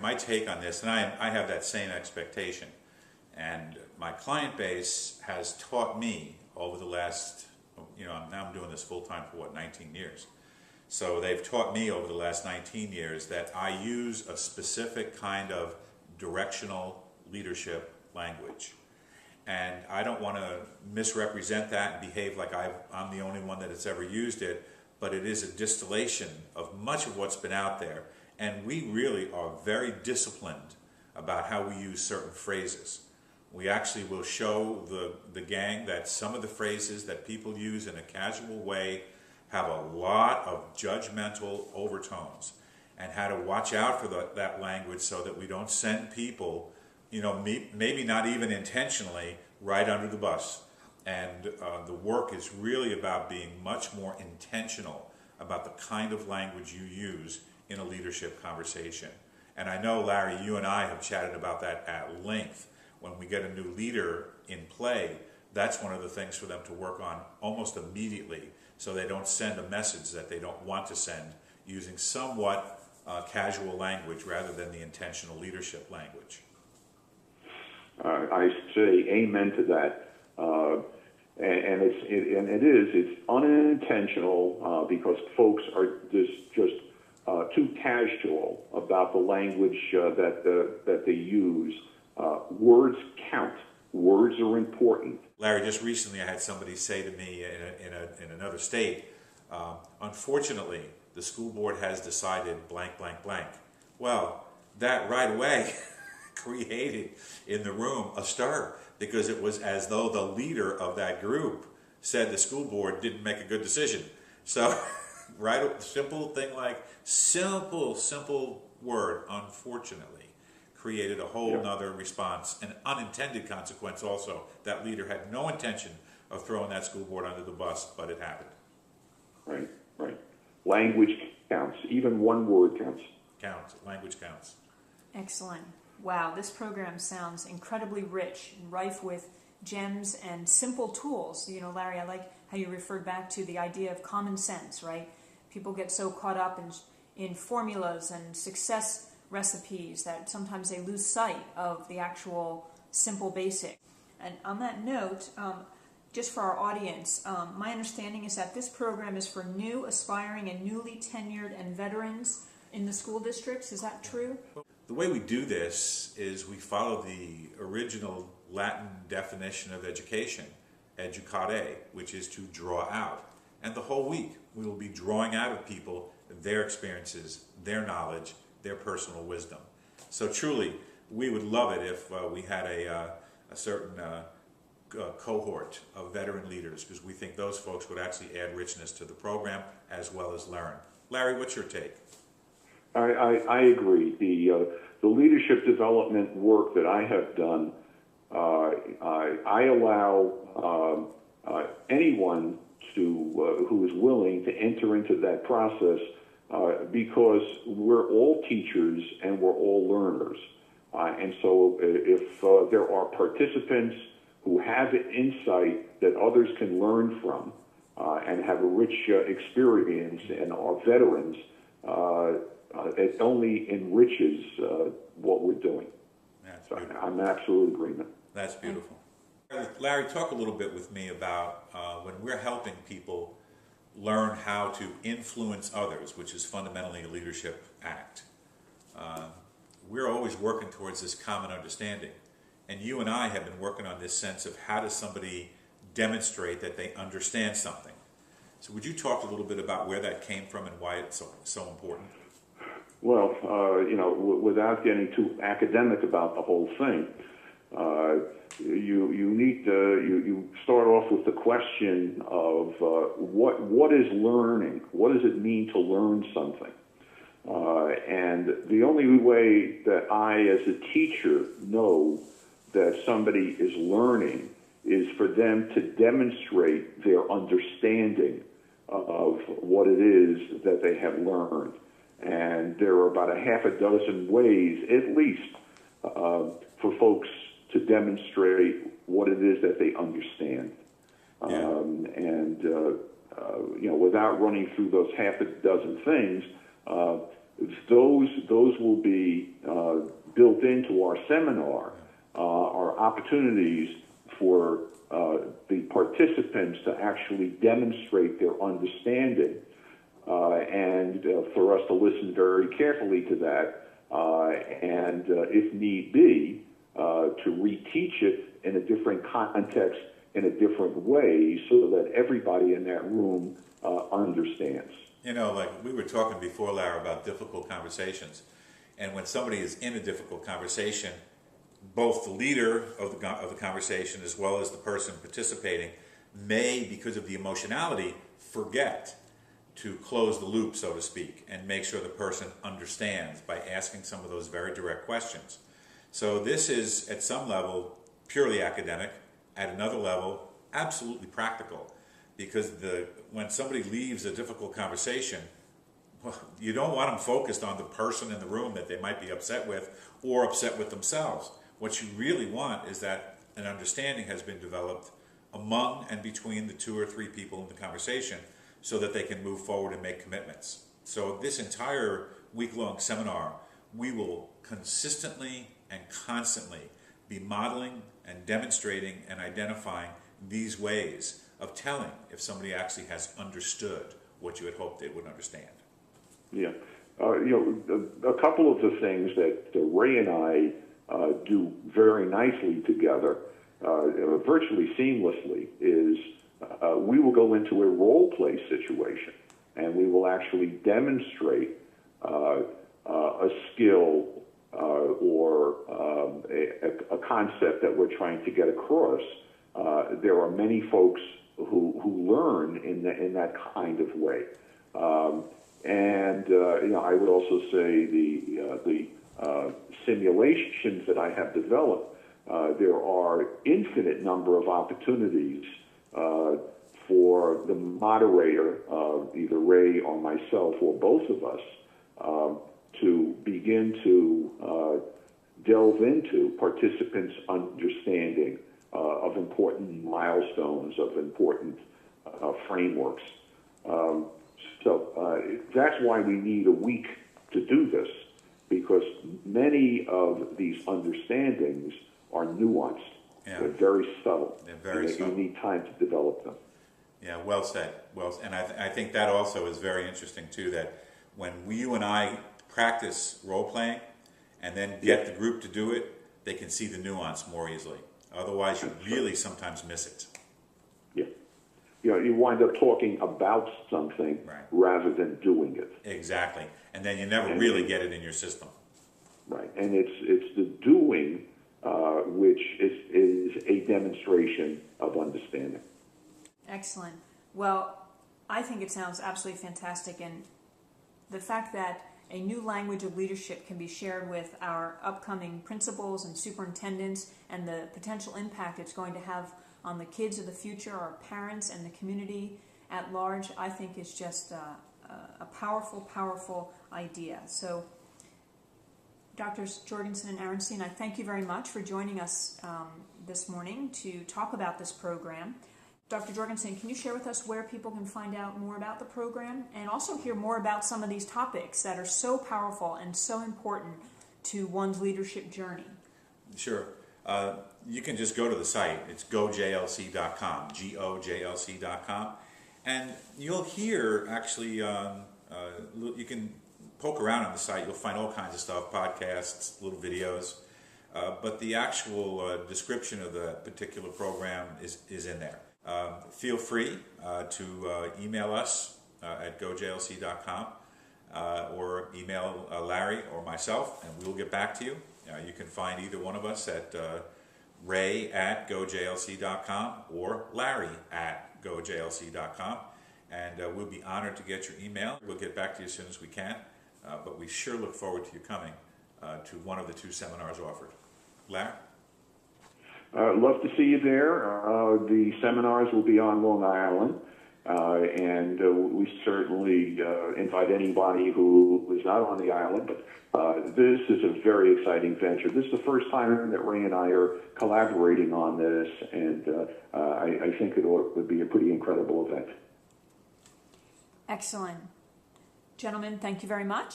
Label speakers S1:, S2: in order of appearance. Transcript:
S1: my take on this, and I have that same expectation. And my client base has taught me over the last, now I'm doing this full time for 19 years. So they've taught me over the last 19 years that I use a specific kind of directional leadership language. And I don't want to misrepresent that and behave like I'm the only one that has ever used it, but it is a distillation of much of what's been out there. And we really are very disciplined about how we use certain phrases. We actually will show the gang that some of the phrases that people use in a casual way have a lot of judgmental overtones, and how to watch out for that language so that we don't send people, maybe not even intentionally, right under the bus. And the work is really about being much more intentional about the kind of language you use in a leadership conversation. And I know, Larry, you and I have chatted about that at length. When we get a new leader in play, that's one of the things for them to work on almost immediately, so they don't send a message that they don't want to send using somewhat casual language rather than the intentional leadership language.
S2: I say amen to that. And it's unintentional because folks are just too casual about the language that they use. Words count. Words are important.
S1: Larry, just recently I had somebody say to me in another state, unfortunately, the school board has decided blank, blank, blank. Well, that right away created in the room a stir, because it was as though the leader of that group said the school board didn't make a good decision. So, right, simple word, unfortunately, created a whole nother response, an unintended consequence also. That leader had no intention of throwing that school board under the bus, but it happened.
S2: Right. Language counts. Even one word counts.
S1: Language counts.
S3: Excellent. Wow, this program sounds incredibly rich and rife with gems and simple tools. Larry, I like how you referred back to the idea of common sense, right? People get so caught up in formulas and success recipes that sometimes they lose sight of the actual simple basic. And on that note, just for our audience, my understanding is that this program is for new, aspiring, and newly tenured and veterans in the school districts. Is that true?
S1: The way we do this is we follow the original Latin definition of education, educare, which is to draw out. And the whole week we will be drawing out of people their experiences, their knowledge, their personal wisdom. So truly, we would love it if we had a certain cohort of veteran leaders, because we think those folks would actually add richness to the program as well as learn. Larry, what's your take?
S2: I agree. The leadership development work that I have done, I allow anyone who is willing to enter into that process because we're all teachers and we're all learners. And so if there are participants who have insight that others can learn from and have a rich experience and are veterans, it only enriches what we're doing. So I'm in absolute agreement.
S1: That's beautiful. Larry, talk a little bit with me about when we're helping people learn how to influence others, which is fundamentally a leadership act. We're always working towards this common understanding. And you and I have been working on this sense of how does somebody demonstrate that they understand something. So would you talk a little bit about where that came from and why it's so important?
S2: Well, without getting too academic about the whole thing, you start off with the question of what is learning? What does it mean to learn something? And the only way that I, as a teacher, know that somebody is learning is for them to demonstrate their understanding of what it is that they have learned. And there are about a half a dozen ways, at least, for folks to demonstrate what it is that they understand. Without running through those half a dozen things, those will be built into our seminar are opportunities for the participants to actually demonstrate their understanding, and for us to listen very carefully to that, and if need be, to reteach it in a different context, in a different way, so that everybody in that room understands.
S1: You know, like we were talking before, Lara, about difficult conversations. And when somebody is in a difficult conversation, both the leader of the conversation as well as the person participating may, because of the emotionality, forget to close the loop, so to speak, and make sure the person understands by asking some of those very direct questions. So this is, at some level, purely academic. At another level, absolutely practical. Because when somebody leaves a difficult conversation, well, you don't want them focused on the person in the room that they might be upset with or upset with themselves. What you really want is that an understanding has been developed among and between the 2 or 3 people in the conversation so that they can move forward and make commitments. So this entire week-long seminar, we will consistently and constantly be modeling and demonstrating and identifying these ways of telling if somebody actually has understood what you had hoped they would understand.
S2: Yeah. A couple of the things that Ray and I do very nicely together, virtually seamlessly, is we will go into a role play situation and we will actually demonstrate a skill or a concept that we're trying to get across. There are many folks who learn in that kind of way, and I would also say the simulations that I have developed. There are infinite number of opportunities for the moderator, either Ray or myself or both of us, to begin to delve into participants' understanding of important milestones, of important frameworks. So that's why we need a week to do this, because many of these understandings are nuanced.
S1: Yeah.
S2: They're very subtle.
S1: They're very subtle.
S2: You need time to develop them.
S1: Yeah, well said. And I think that also is very interesting too, that when you and I practice role-playing and then get the group to do it, they can see the nuance more easily. Otherwise, you really sometimes miss it.
S2: Yeah. You wind up talking about something rather than doing it.
S1: Exactly. And then you never really get it in your system.
S2: Right. And it's the doing which is a demonstration of understanding.
S3: Excellent. Well, I think it sounds absolutely fantastic, and the fact that a new language of leadership can be shared with our upcoming principals and superintendents, and the potential impact it's going to have on the kids of the future, our parents, and the community at large, I think is just a powerful, powerful idea. So, Drs. Jorgensen and Aronstein, I thank you very much for joining us this morning to talk about this program. Dr. Jorgensen, can you share with us where people can find out more about the program and also hear more about some of these topics that are so powerful and so important to one's leadership journey? Sure.
S1: You can just go to the site. It's gojlc.com, gojlc.com. And you'll hear, actually, you can poke around on the site. You'll find all kinds of stuff, podcasts, little videos. But the actual description of the particular program is in there. Feel free to email us at gojlc.com or email Larry or myself, and we'll get back to you. You can find either one of us at ray@gojlc.com or larry@gojlc.com, and we'll be honored to get your email. We'll get back to you as soon as we can, but we sure look forward to you coming to one of the 2 seminars offered. Larry?
S2: Love to see you there. The seminars will be on Long Island, and we certainly invite anybody who is not on the island, but this is a very exciting venture. This is the first time that Ray and I are collaborating on this, and I think it would be a pretty incredible event.
S3: Excellent. Gentlemen, thank you very much.